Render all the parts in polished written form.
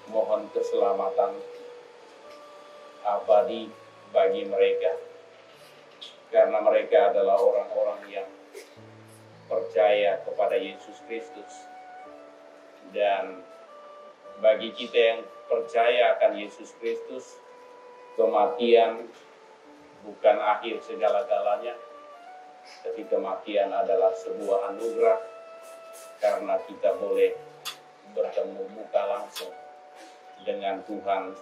Mohon keselamatan abadi bagi mereka, karena mereka adalah orang-orang yang percaya kepada Yesus Kristus. Dan bagi kita yang percaya akan Yesus Kristus, kematian bukan akhir segala-galanya, tapi kematian adalah sebuah anugerah, karena kita boleh bertemu muka langsung dengan Tuhan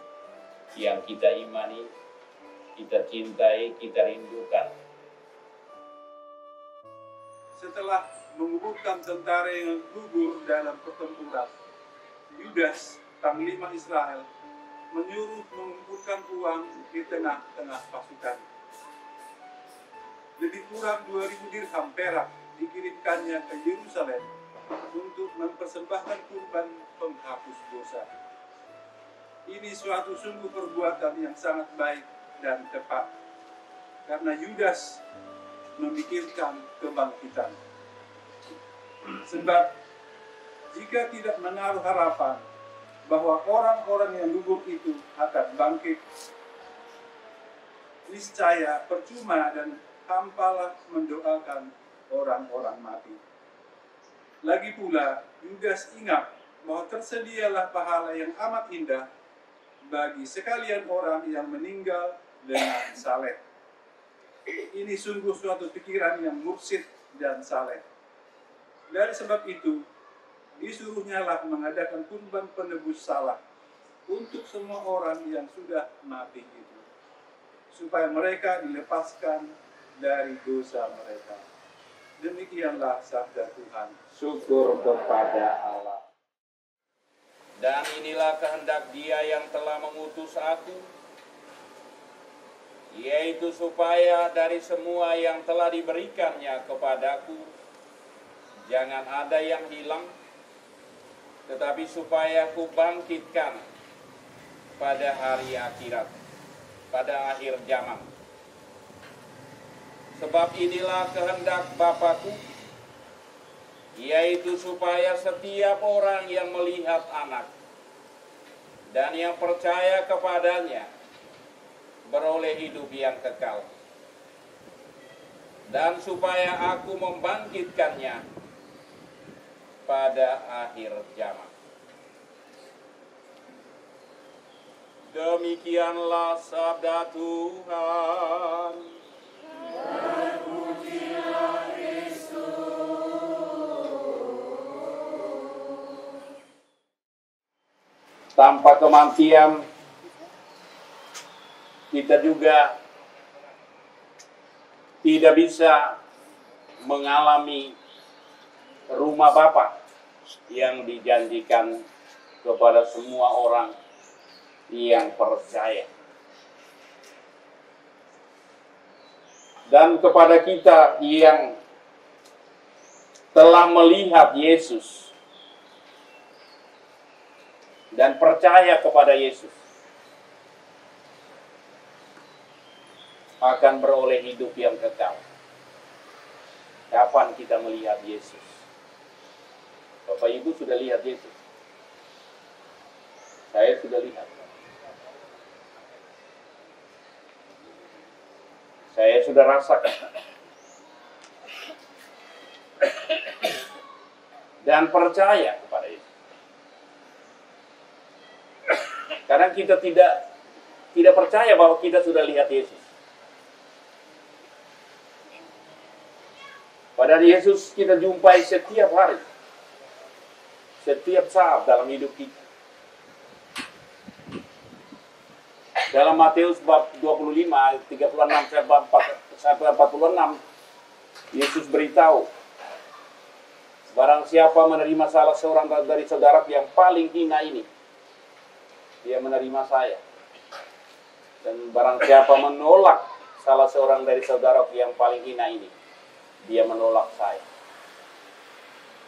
yang kita imani, kita cintai, kita rindukan. Setelah menguburkan tentara yang gugur dalam pertempuran, Yudas, panglima Israel, menyuruh mengumpulkan uang di tengah-tengah pasukan. Lebih kurang 2.000 dirham perak dikirimkannya ke Yerusalem untuk mempersembahkan kurban penghapus dosa. Ini suatu sungguh perbuatan yang sangat baik dan tepat, karena Yudas memikirkan kebangkitan. Sebab jika tidak menaruh harapan bahwa orang-orang yang gugur itu akan bangkit, niscaya percuma dan hampalah mendoakan orang-orang mati. Lagi pula, Yudas ingat bahwa tersedialah pahala yang amat indah bagi sekalian orang yang meninggal dengan saleh. Ini sungguh suatu pikiran yang mursyid dan saleh. Dari sebab itu, disuruhnyalah mengadakan kurban penebus salah untuk semua orang yang sudah mati itu, supaya mereka dilepaskan dari dosa mereka. Demikianlah sabda Tuhan. Syukur kepada Allah. Dan inilah kehendak Dia yang telah mengutus aku, yaitu supaya dari semua yang telah diberikannya kepadaku, jangan ada yang hilang, tetapi supaya ku bangkitkan pada hari akhirat, pada akhir zaman. Sebab inilah kehendak Bapa-Ku, yaitu supaya setiap orang yang melihat Anak dan yang percaya kepadanya beroleh hidup yang kekal, dan supaya Aku membangkitkannya pada akhir zaman. Demikianlah sabda Tuhan. Terpujilah Tanpa kematian, kita juga tidak bisa mengalami rumah Bapa yang dijanjikan kepada semua orang yang percaya. Dan kepada kita yang telah melihat Yesus dan percaya kepada Yesus, akan beroleh hidup yang kekal. Kapan kita melihat Yesus? Bapak Ibu sudah lihat Yesus? Saya sudah lihat. Saya sudah rasakan. Dan percaya kepada Yesus. Karena kita tidak percaya bahwa kita sudah lihat Yesus. Padahal Yesus kita jumpai setiap hari, setiap saat dalam hidup kita. Dalam Matius bab 25, 36 sampai 46, Yesus beritahu, barang siapa menerima salah seorang dari saudara yang paling hina ini, dia menerima saya. Dan barang siapa menolak salah seorang dari saudara yang paling hina ini, dia menolak saya.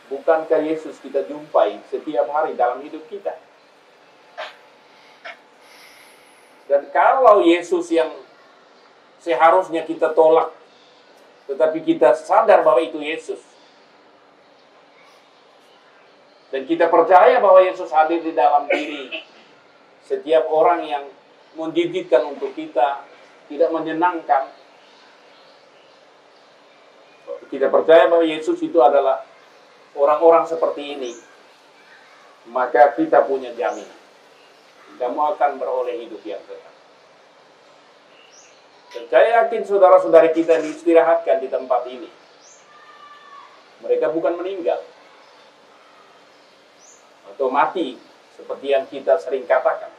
Bukankah Yesus kita jumpai setiap hari dalam hidup kita? Dan kalau Yesus yang seharusnya kita tolak, tetapi kita sadar bahwa itu Yesus, dan kita percaya bahwa Yesus hadir di dalam diri setiap orang yang menggigitkan untuk kita, tidak menyenangkan. Kita percaya bahwa Yesus itu adalah orang-orang seperti ini, maka kita punya jaminan. Kamu akan beroleh hidup yang kekal. Dan saya yakin saudara-saudari kita diistirahatkan di tempat ini. Mereka bukan meninggal atau mati seperti yang kita sering katakan.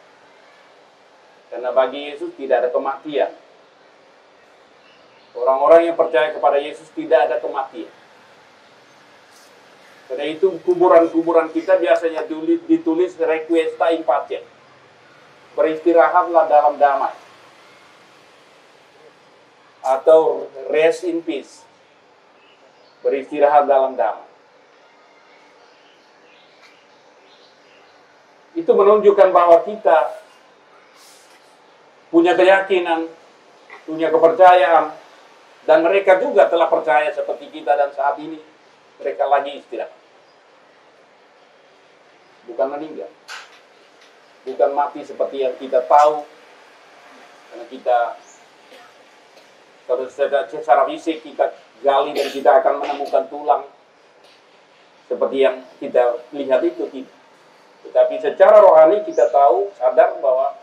Karena bagi Yesus tidak ada kematian. Orang-orang yang percaya kepada Yesus tidak ada kematian. Karena itu kuburan-kuburan kita biasanya ditulis requiescat in pace. Beristirahatlah dalam damai. Atau rest in peace. Beristirahat dalam damai. Itu menunjukkan bahwa kita punya keyakinan, punya kepercayaan, dan mereka juga telah percaya seperti kita, dan saat ini mereka lagi istirahat. Bukan meninggal. Bukan mati seperti yang kita tahu. Karena kita, kalau secara fisik kita gali dan kita akan menemukan tulang. Seperti yang kita lihat itu tidak. Tetapi secara rohani kita tahu, sadar bahwa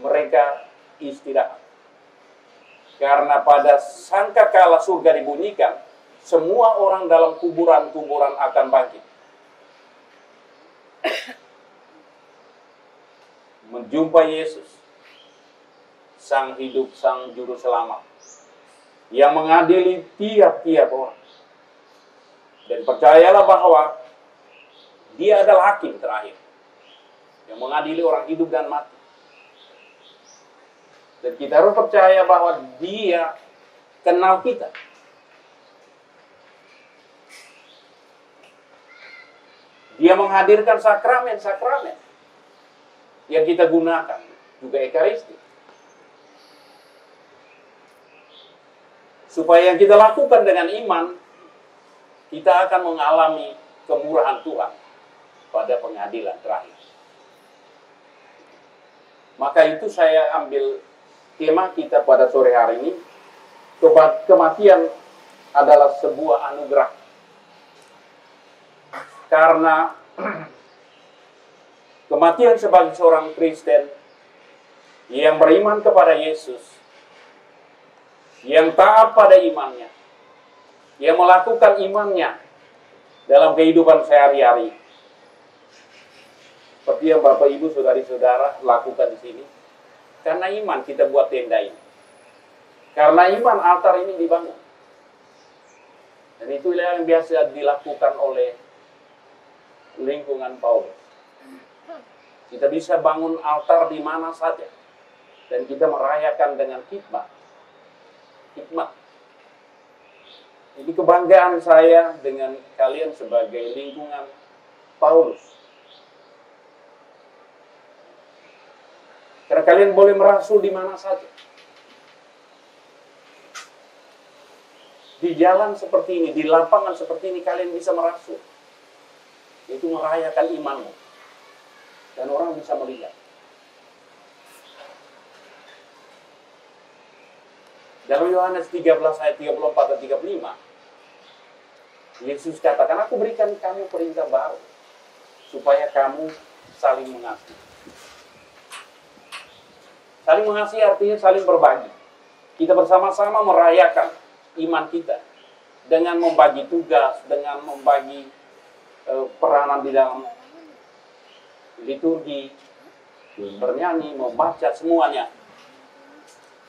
mereka istirahat. Karena pada sangkakala surga dibunyikan, semua orang dalam kuburan-kuburan akan bangkit. Menjumpai Yesus, Sang Hidup, Sang Juru Selamat, yang mengadili tiap-tiap orang. Dan percayalah bahwa Dia adalah hakim terakhir, yang mengadili orang hidup dan mati. Dan kita harus percaya bahwa Dia kenal kita. Dia menghadirkan sakramen-sakramen yang kita gunakan, juga Ekaristi. Supaya yang kita lakukan dengan iman, kita akan mengalami kemurahan Tuhan pada pengadilan terakhir. Maka itu saya ambil tema kita pada sore hari ini, kematian adalah sebuah anugerah. Karena kematian sebagai seorang Kristen yang beriman kepada Yesus, yang taat pada imannya, yang melakukan imannya dalam kehidupan sehari-hari, seperti yang Bapak Ibu Saudari-saudara lakukan di sini. Karena iman kita buat tenda ini. Karena iman altar ini dibangun. Dan itulah yang biasa dilakukan oleh lingkungan Paulus. Kita bisa bangun altar di mana saja. Dan kita merayakan dengan hikmat. Hikmat. Ini kebanggaan saya dengan kalian sebagai lingkungan Paulus. Karena kalian boleh merasul di mana saja. Di jalan seperti ini, di lapangan seperti ini, kalian bisa merasul. Itu merayakan imanmu. Dan orang bisa melihat. Dalam Yohanes 13 ayat 34 dan 35, Yesus katakan, aku berikan kamu perintah baru, supaya kamu saling mengasihi. Saling mengasihi artinya saling berbagi. Kita bersama-sama merayakan iman kita dengan membagi tugas, dengan membagi peranan di dalam liturgi, bernyanyi, membaca, semuanya.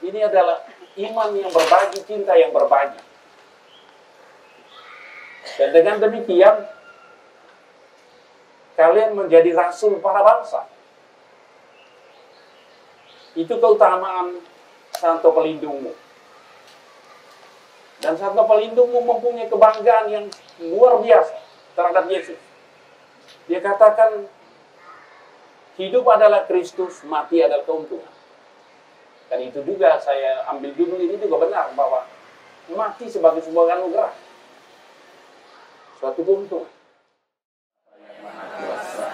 Ini adalah iman yang berbagi, cinta yang berbagi. Dan dengan demikian, kalian menjadi rasul para bangsa. Itu keutamaan Santo Pelindungmu. Dan Santo Pelindungmu mempunyai kebanggaan yang luar biasa terhadap Yesus. Dia katakan, hidup adalah Kristus, mati adalah keuntungan. Dan itu juga saya ambil judul ini juga benar, bahwa mati sebagai sebuah anugerah. Suatu keuntungan. Yang Maha Kuasa,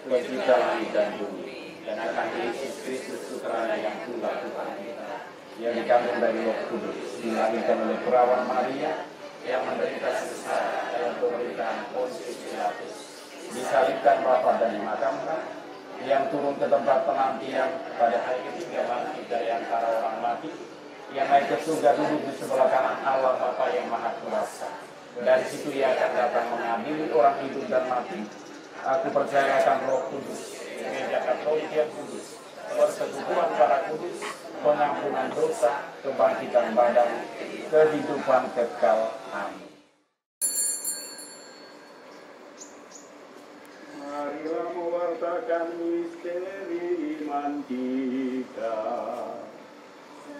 Pencipta langit dan bumi, dan akan Yesus Kristus putranya yang tunggal Tuhan kita, yang dikandung dari Roh Kudus, dilahirkan oleh perawan Maria, yang menderita susah dalam pemerintahan Pontius Pilatus, disalibkan Bapa dan dimakamkan, yang turun ke tempat penantian pada hari ketiga bangkit dari antara orang mati, yang naik ke surga duduk di sebelah kanan Allah Bapa yang Maha Kuasa. Dari situ ia akan datang mengadili orang hidup dan mati. Aku percaya akan Roh Kudus, Gereja Katolik yang kudus, persekutuan para kudus, pengampunan dosa, kebangkitan badan, kehidupan kekal. Amin. Marilah mewartakan misteri iman kita.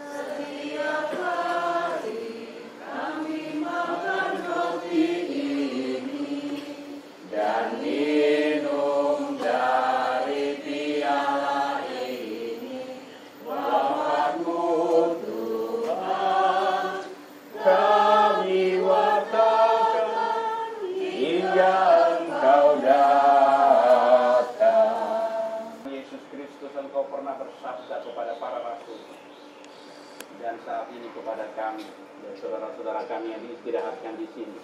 Setiap hari kami makan roti ini dan minum dari piala ini, Bapa-Mu Tuhan, kami wartakan hingga Engkau datang. Yesus Kristus, Engkau pernah bersabda kepada para rasul, dan saat ini kepada kami dan saudara-saudara kami yang diistirahatkan di sini.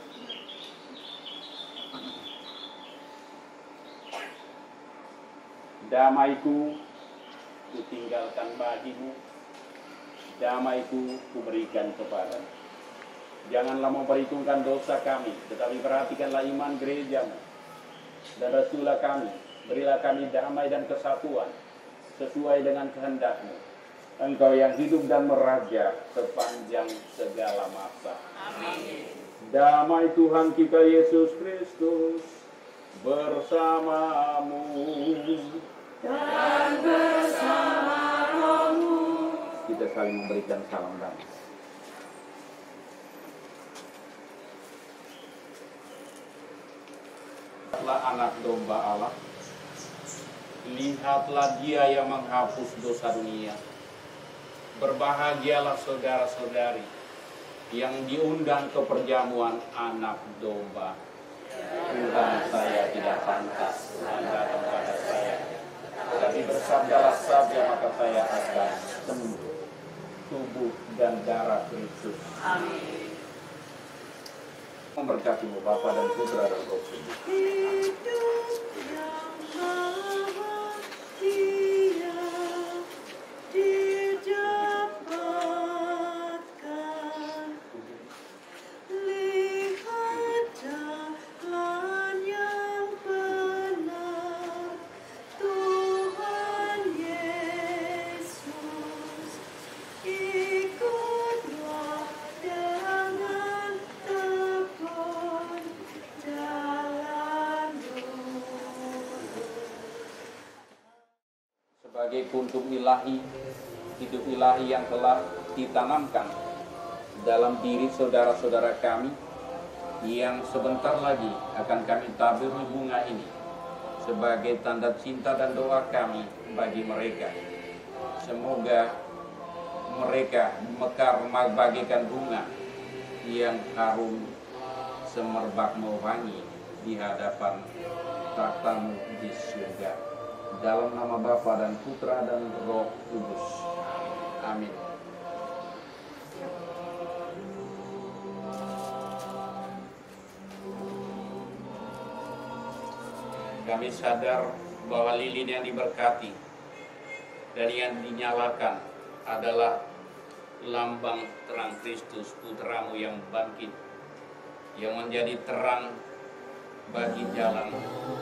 Damaiku kutinggalkan bagimu, damaiku kuberikan kepadamu. Janganlah memperhitungkan dosa kami, tetapi perhatikanlah iman gerejamu dan rasulah kami. Berilah kami damai dan kesatuan sesuai dengan kehendak-Mu. Engkau yang hidup dan meraja sepanjang segala masa. Amin. Damai Tuhan kita Yesus Kristus bersamamu. Dan bersama rohmu. Kita saling memberikan salam damai. Lihatlah anak domba Allah. Lihatlah Dia yang menghapus dosa dunia. Berbahagialah saudara-saudari yang diundang ke perjamuan anak domba. Tuhan, saya tidak pantas Tuhan datang pada saya, tapi bersabdalah saja maka saya akan sembuh. Tubuh dan darah Kristus. Amin. Memberkatimu Bapa dan Putra dan Roh Kudus. Hidup yang bahagia didapatkan. Lihat jalan yang benar, Tuhan Yesus. Ikutlah dengan tekun jalan-Mu. Sebagai kuntum ilahi, hidup ilahi yang telah ditanamkan dalam diri saudara-saudara kami yang sebentar lagi akan kami taburi bunga ini sebagai tanda cinta dan doa kami bagi mereka. Semoga mereka mekar bagaikan bunga yang harum semerbak mewangi di hadapan takhta-Mu di surga. Dalam nama Bapa dan Putra dan Roh Kudus. Amin. Kami sadar bahwa lilin yang diberkati dan yang dinyalakan adalah lambang terang Kristus, Putra-Mu yang bangkit, yang menjadi terang bagi jalan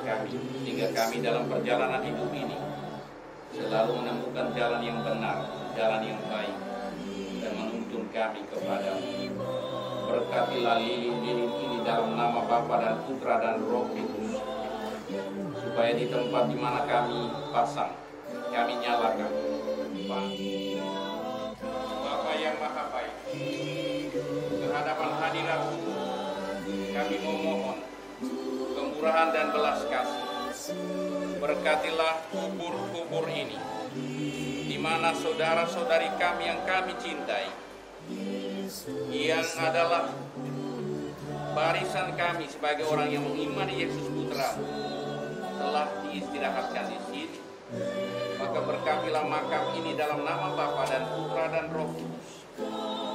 kami, sehingga kami dalam perjalanan hidup ini selalu menemukan jalan yang benar, jalan yang baik, dan menuntun kami kepada-Mu. Berkatilah lilin-lilin ini dalam nama Bapa dan Putra dan Roh Kudus, supaya di tempat di mana kami pasang, kami nyalakan. Bapa yang Maha Baik, kehadapan hadirat-Mu kami memohon kemurahan dan belas kasih. Berkatilah kubur-kubur ini, di mana saudara-saudari kami yang kami cintai, yang adalah barisan kami sebagai orang yang mengimani Yesus Putra, telah diistirahatkan di sini. Maka Berkatilah makam ini dalam nama Bapa dan Putra dan Roh Kudus,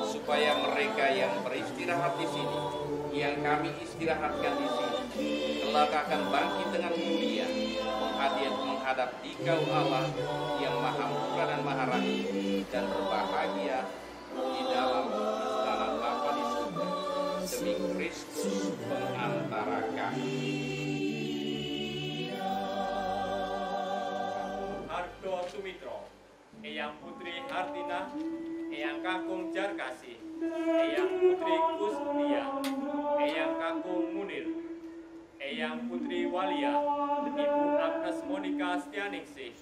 supaya mereka yang beristirahat di sini, yang kami istirahatkan di sini, kelak akan bangkit dengan mulia, menghadap Dikau Allah yang Maha Murah dan Maha Rahim, dan berbahagia di dalam istana Bapa di surga, demi Kristus pengantara kami. Harto Sumitro, Eyang Putri Hartina, Eyang Kakung Jarkasih, Eyang Putri Kustia, Eyang Kakung Munir, Eyang Putri Walia, Ibu Agnes Monika Stianingsih,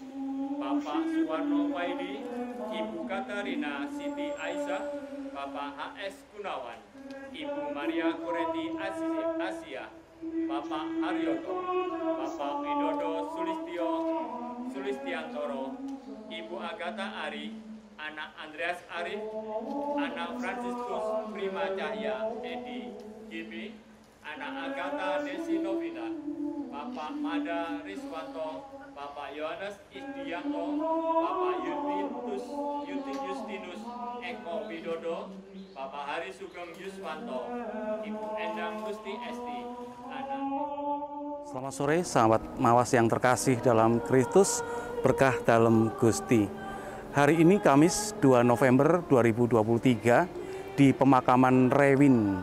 Bapak Suwarno Waidi, Ibu Katarina Siti Aisyah, Bapak HS Gunawan, Ibu Maria Koreti Asia, Bapak Haryoto, Bapak Widodo Sulistiantoro, Ibu Agatha Ari, anak Andreas Arif, anak Franciscus Prima Cahya Edi GB, anak Agatha Desi Novina, Bapak Mada Riswanto, Bapak Yohanes Isdianto, Bapak Justinus Eko Widodo, Bapak Hari Sugeng Yuswanto, Ibu Endang Gusti Esti, anak. Selamat sore sahabat Mawas yang terkasih dalam Kristus, berkah dalam Gusti. Hari ini Kamis 2 November 2023 di pemakaman Rewin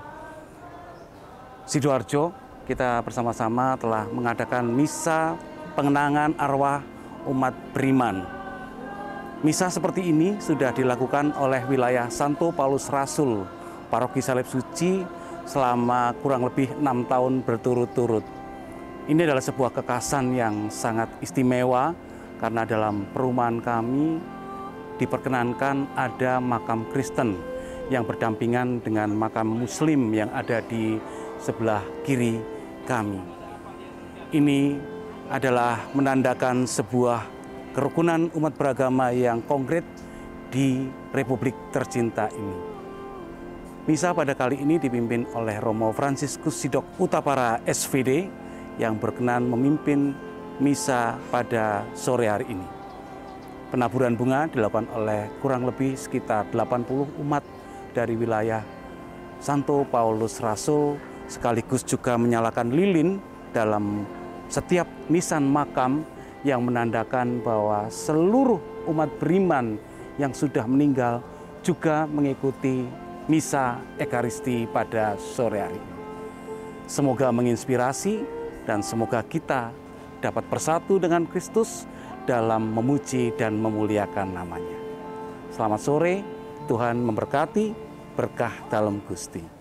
Sidoarjo, kita bersama-sama telah mengadakan misa pengenangan arwah umat beriman. Misa seperti ini sudah dilakukan oleh wilayah Santo Paulus Rasul, Paroki Salib Suci selama kurang lebih 6 tahun berturut-turut. Ini adalah sebuah kekasan yang sangat istimewa karena dalam perumahan kami diperkenankan ada makam Kristen yang berdampingan dengan makam Muslim yang ada di sebelah kiri kami. Ini adalah menandakan sebuah kerukunan umat beragama yang konkret di Republik tercinta ini. Misa pada kali ini dipimpin oleh Romo Franciscus Sidok Utapara SVD yang berkenan memimpin misa pada sore hari ini. Penaburan bunga dilakukan oleh kurang lebih sekitar 80 umat dari wilayah Santo Paulus Rasul, sekaligus juga menyalakan lilin dalam setiap nisan makam yang menandakan bahwa seluruh umat beriman yang sudah meninggal juga mengikuti misa Ekaristi pada sore hari ini. Semoga menginspirasi dan semoga kita dapat bersatu dengan Kristus dalam memuji dan memuliakan namanya. Selamat sore, Tuhan memberkati, berkah dalam Gusti.